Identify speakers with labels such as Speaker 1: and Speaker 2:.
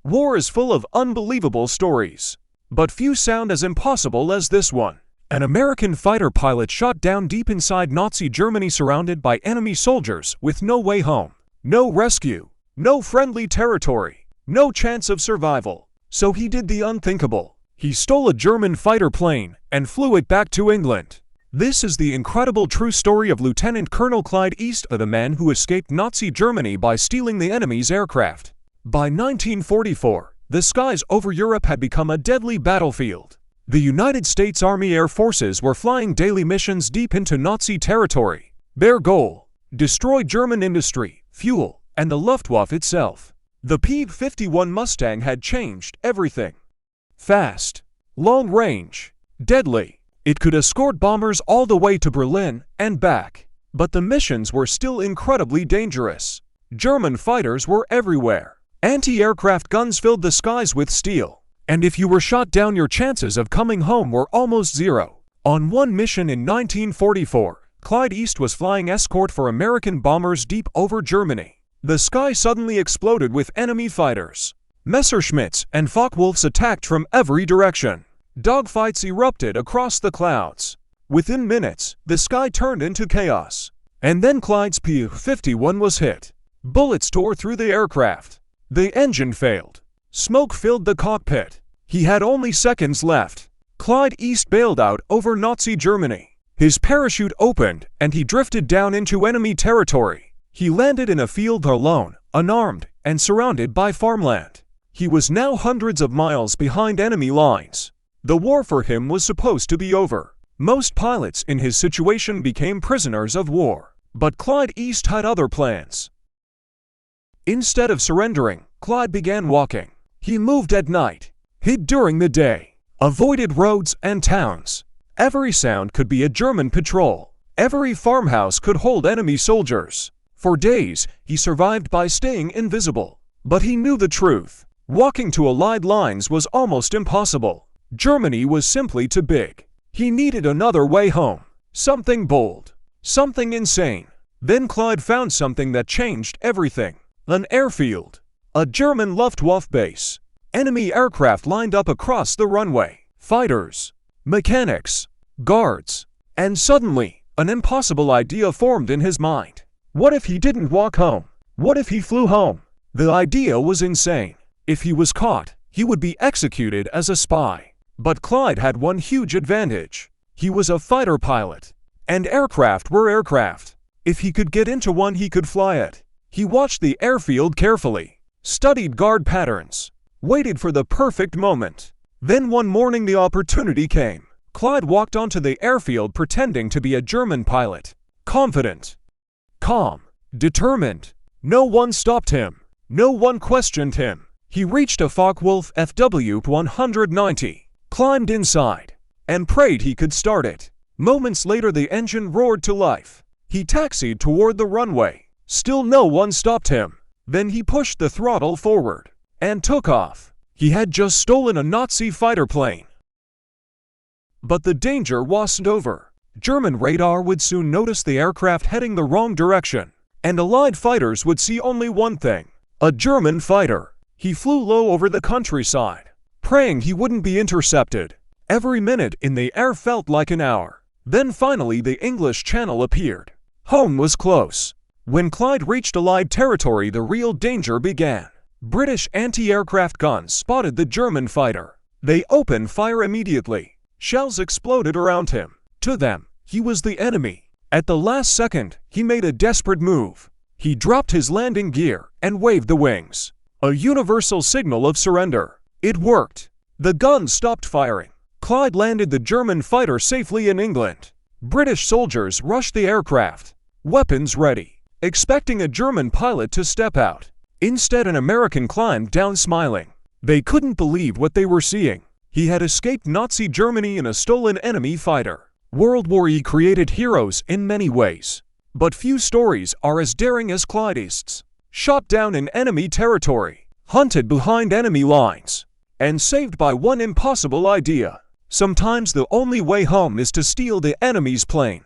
Speaker 1: War is full of unbelievable stories, but few sound as impossible as this one. An American fighter pilot shot down deep inside Nazi Germany, surrounded by enemy soldiers with no way home, no rescue, no friendly territory, no chance of survival. So he did the unthinkable. He stole a German fighter plane and flew it back to England. This is the incredible true story of Lieutenant Colonel Clyde Eastwood, the man who escaped Nazi Germany by stealing the enemy's aircraft. By 1944, the skies over Europe had become a deadly battlefield. The United States Army Air Forces were flying daily missions deep into Nazi territory. Their goal: destroy German industry, fuel, and the Luftwaffe itself. The P-51 Mustang had changed everything. Fast, long-range, deadly. It could escort bombers all the way to Berlin and back. But the missions were still incredibly dangerous. German fighters were everywhere. Anti-aircraft guns filled the skies with steel. And if you were shot down, your chances of coming home were almost zero. On one mission in 1944, Clyde Eastwood was flying escort for American bombers deep over Germany. The sky suddenly exploded with enemy fighters. Messerschmitts and Focke-Wulfs attacked from every direction. Dogfights erupted across the clouds. Within minutes, the sky turned into chaos. And then Clyde's P-51 was hit. Bullets tore through the aircraft. The engine failed. Smoke filled the cockpit. He had only seconds left. Clyde Eastwood bailed out over Nazi Germany. His parachute opened and he drifted down into enemy territory. He landed in a field alone, unarmed, and surrounded by farmland. He was now hundreds of miles behind enemy lines. The war for him was supposed to be over. Most pilots in his situation became prisoners of war. But Clyde Eastwood had other plans. Instead of surrendering, Clyde began walking. He moved at night, hid during the day, avoided roads and towns. Every sound could be a German patrol. Every farmhouse could hold enemy soldiers. For days, he survived by staying invisible. But he knew the truth. Walking to Allied lines was almost impossible. Germany was simply too big. He needed another way home. Something bold. Something insane. Then Clyde found something that changed everything. An airfield. A German Luftwaffe base. Enemy aircraft lined up across the runway. Fighters. Mechanics. Guards. And suddenly, an impossible idea formed in his mind. What if he didn't walk home? What if he flew home? The idea was insane. If he was caught, he would be executed as a spy. But Clyde had one huge advantage. He was a fighter pilot. And aircraft were aircraft. If he could get into one, he could fly it. He watched the airfield carefully, studied guard patterns, waited for the perfect moment. Then one morning the opportunity came. Clyde walked onto the airfield pretending to be a German pilot. Confident. Calm. Determined. No one stopped him. No one questioned him. He reached a Focke-Wulf FW-190, climbed inside, and prayed he could start it. Moments later the engine roared to life. He taxied toward the runway. Still no one stopped him. Then he pushed the throttle forward and took off. He had just stolen a Nazi fighter plane. But the danger wasn't over. German radar would soon notice the aircraft heading the wrong direction, and Allied fighters would see only one thing: a German fighter. He flew low over the countryside, praying he wouldn't be intercepted. Every minute in the air felt like an hour. Then finally the English Channel appeared. Home was close. When Clyde reached Allied territory, the real danger began. British anti-aircraft guns spotted the German fighter. They opened fire immediately. Shells exploded around him. To them, he was the enemy. At the last second, he made a desperate move. He dropped his landing gear and waved the wings. A universal signal of surrender. It worked. The guns stopped firing. Clyde landed the German fighter safely in England. British soldiers rushed the aircraft, weapons ready, expecting a German pilot to step out. Instead, an American climbed down smiling. They couldn't believe what they were seeing. He had escaped Nazi Germany in a stolen enemy fighter. World War I created heroes in many ways, but few stories are as daring as Clyde Eastwood's. Shot down in enemy territory, hunted behind enemy lines, and saved by one impossible idea. Sometimes the only way home is to steal the enemy's plane.